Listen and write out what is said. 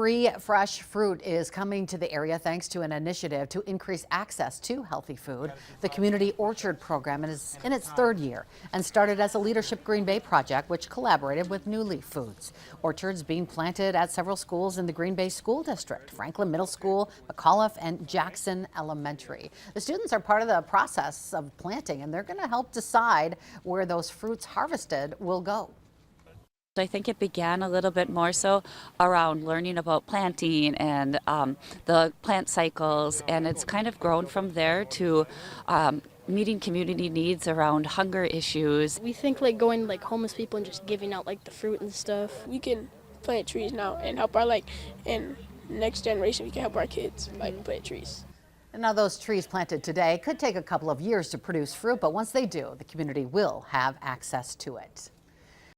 Free fresh fruit is coming to the area thanks to an initiative to increase access to healthy food. The Community Orchard program is in its third year and started as a Leadership Green Bay project, which collaborated with New Leaf Foods. Orchards being planted at several schools in the Green Bay School District: Franklin Middle School, McAuliffe, and Jackson Elementary. The students are part of the process of planting, and they're going to help decide where those fruits harvested will go. I think it began a little bit more so around learning about planting and the plant cycles, and it's kind of grown from there to meeting community needs around hunger issues. We think like going like homeless people and just giving out like the fruit and stuff. We can plant trees now and help our in next generation we can help our kids plant trees. And now those trees planted today could take a couple of years to produce fruit, but once they do, the community will have access to it.